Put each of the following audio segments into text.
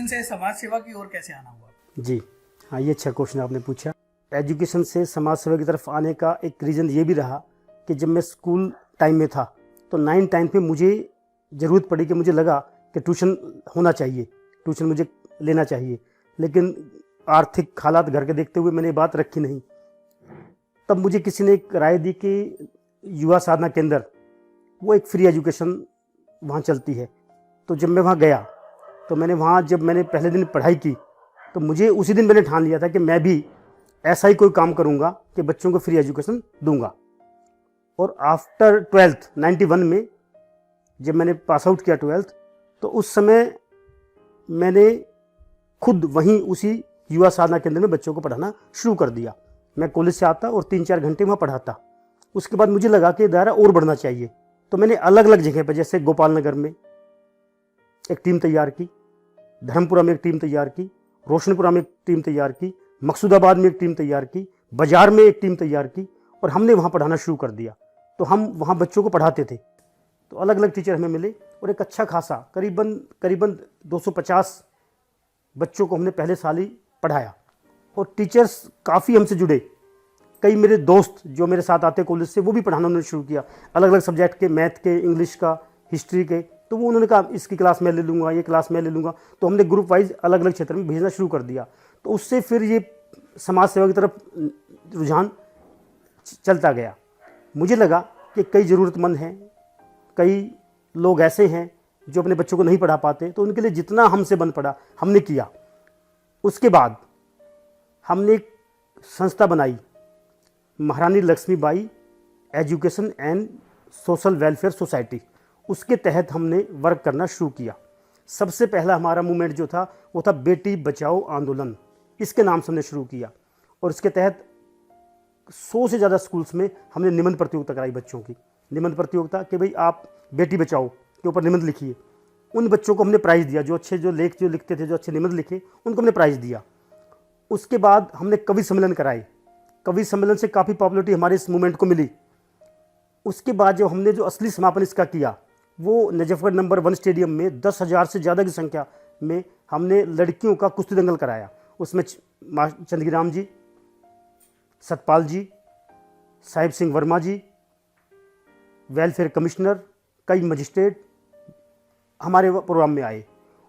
से समाज सेवा की ओर कैसे आना हुआ? जी हाँ, ये अच्छा क्वेश्चन आपने पूछा। एजुकेशन से समाज सेवा की तरफ आने का एक रीज़न ये भी रहा कि जब मैं स्कूल टाइम में था तो 9-10 पे मुझे ज़रूरत पड़ी कि मुझे लगा कि ट्यूशन होना चाहिए, ट्यूशन मुझे लेना चाहिए, लेकिन आर्थिक हालात घर के देखते हुए मैंने बात रखी नहीं। तब मुझे किसी ने एक राय दी कि युवा साधना केंद्र, वो एक फ्री एजुकेशन वहाँ चलती है। तो जब मैं वहाँ गया तो जब मैंने पहले दिन पढ़ाई की तो मुझे उसी दिन मैंने ठान लिया था कि मैं भी ऐसा ही कोई काम करूँगा कि बच्चों को फ्री एजुकेशन दूंगा। और आफ्टर 12th 91 में जब मैंने पास आउट किया 12th, तो उस समय मैंने खुद वहीं उसी युवा साधना केंद्र में बच्चों को पढ़ाना शुरू कर दिया। मैं कॉलेज से आता और 3-4 घंटे वहाँ पढ़ाता। उसके बाद मुझे लगा कि दायरा और बढ़ना चाहिए, तो मैंने अलग अलग जगह पर, जैसे गोपाल नगर में एक टीम तैयार की, धर्मपुरा में एक टीम तैयार की, रोशनपुरा में एक टीम तैयार की, मकसूदाबाद में एक टीम तैयार की, बाजार में एक टीम तैयार की, और हमने वहाँ पढ़ाना शुरू कर दिया। तो हम वहाँ बच्चों को पढ़ाते थे। तो अलग अलग टीचर हमें मिले और एक अच्छा खासा करीबन 250 बच्चों को हमने पहले साल ही पढ़ाया। और टीचर्स काफ़ी हमसे जुड़े। कई मेरे दोस्त जो मेरे साथ आते कॉलेज से, वो भी पढ़ाना उन्होंने शुरू किया, अलग अलग सब्जेक्ट के, मैथ के, इंग्लिश का, हिस्ट्री के। तो वो उन्होंने कहा इसकी क्लास मैं ले लूँगा, ये क्लास मैं ले लूँगा। तो हमने ग्रुप वाइज अलग अलग क्षेत्र में भेजना शुरू कर दिया। तो उससे फिर ये समाज सेवा की तरफ रुझान चलता गया। मुझे लगा कि कई ज़रूरतमंद हैं, कई लोग ऐसे हैं जो अपने बच्चों को नहीं पढ़ा पाते, तो उनके लिए जितना हमसे बन पड़ा हमने किया। उसके बाद हमने एक संस्था बनाई, Maharani Laxmibai education and social welfare society. उसके तहत हमने वर्क करना शुरू किया। सबसे पहला हमारा मूवमेंट जो था वो था बेटी बचाओ आंदोलन, इसके नाम से हमने शुरू किया। और इसके तहत 100 से ज़्यादा स्कूल्स में हमने निबंध प्रतियोगिता कराई बच्चों की। निबंध प्रतियोगिता कि भाई आप बेटी बचाओ के ऊपर निबंध लिखिए। उन बच्चों को हमने प्राइज़ दिया, जो लेख लिखते थे, जो अच्छे निबंध लिखे, उनको हमने प्राइज़ दिया। उसके बाद हमने कवि सम्मेलन कराए। कवि सम्मेलन से काफ़ी पॉपुलरिटी हमारे इस मूवमेंट को मिली। उसके बाद जो हमने असली समापन इसका किया, वो नजफगढ़ नंबर 1 स्टेडियम में 10,000 से ज़्यादा की संख्या में हमने लड़कियों का कुश्ती दंगल कराया। उसमें चंदगीराम जी, सतपाल जी, साहिब सिंह वर्मा जी, वेलफेयर कमिश्नर, कई मजिस्ट्रेट हमारे प्रोग्राम में आए।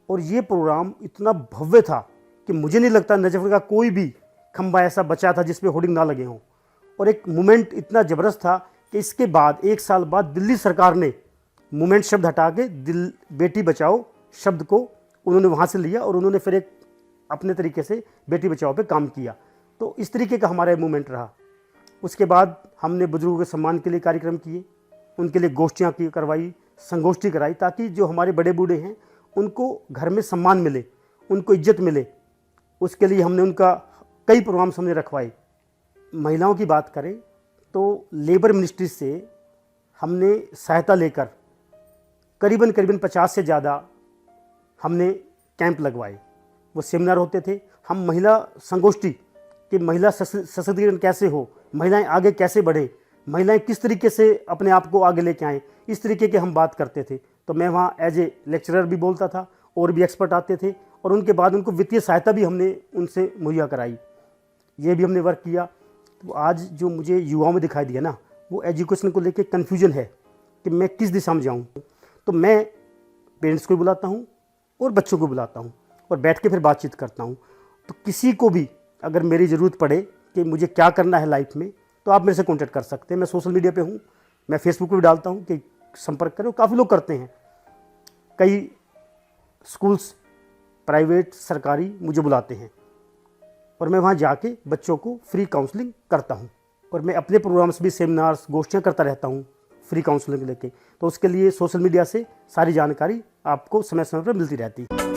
और ये प्रोग्राम इतना भव्य था कि मुझे नहीं लगता नजफगढ़ का कोई भी खंबा ऐसा बचा था जिस पे होर्डिंग ना लगे हों। और एक मूवमेंट इतना ज़बरदस्त था कि इसके बाद 1 साल बाद दिल्ली सरकार ने मूवमेंट शब्द हटा के बेटी बचाओ शब्द को उन्होंने वहाँ से लिया और उन्होंने फिर एक अपने तरीके से बेटी बचाओ पे काम किया। तो इस तरीके का हमारा मूवमेंट रहा। उसके बाद हमने बुजुर्गों के सम्मान के लिए कार्यक्रम किए, उनके लिए गोष्ठियाँ करवाई, संगोष्ठी कराई, ताकि जो हमारे बड़े बूढ़े हैं उनको घर में सम्मान मिले, उनको इज्जत मिले। उसके लिए हमने उनका कई प्रोग्राम्स हमने रखवाए। महिलाओं की बात करें तो लेबर मिनिस्ट्री से हमने सहायता लेकर करीबन 50 से ज़्यादा हमने कैंप लगवाए। वो सेमिनार होते थे। हम महिला संगोष्ठी कि महिला सशक्तिकरण कैसे हो, महिलाएं आगे कैसे बढ़े, महिलाएं किस तरीके से अपने आप को आगे लेके आएँ, इस तरीके के हम बात करते थे। तो मैं वहाँ एज ए लेक्चरर भी बोलता था और भी एक्सपर्ट आते थे। और उनके बाद उनको वित्तीय सहायता भी हमने उनसे मुहैया कराई। ये भी हमने वर्क किया। तो आज जो मुझे युवाओं में दिखाई दिया ना, वो एजुकेशन को लेके कन्फ्यूजन है कि मैं किस दिशा में जाऊँ। तो मैं पेरेंट्स को बुलाता हूँ और बच्चों को बुलाता हूँ और बैठ के फिर बातचीत करता हूँ। तो किसी को भी अगर मेरी ज़रूरत पड़े कि मुझे क्या करना है लाइफ में, तो आप मेरे से कॉन्टेक्ट कर सकते हैं। मैं सोशल मीडिया पे हूँ, मैं फेसबुक पे भी डालता हूँ कि संपर्क करें। काफ़ी लोग करते हैं, कई स्कूल्स प्राइवेट सरकारी मुझे बुलाते हैं और मैं वहाँ जाके बच्चों को फ्री काउंसलिंग करता हूँ। और मैं अपने प्रोग्राम्स भी, सेमिनार्स, गोष्ठियाँ करता रहता हूँ फ्री काउंसलिंग लेके। तो उसके लिए सोशल मीडिया से सारी जानकारी आपको समय समय पर मिलती रहती है।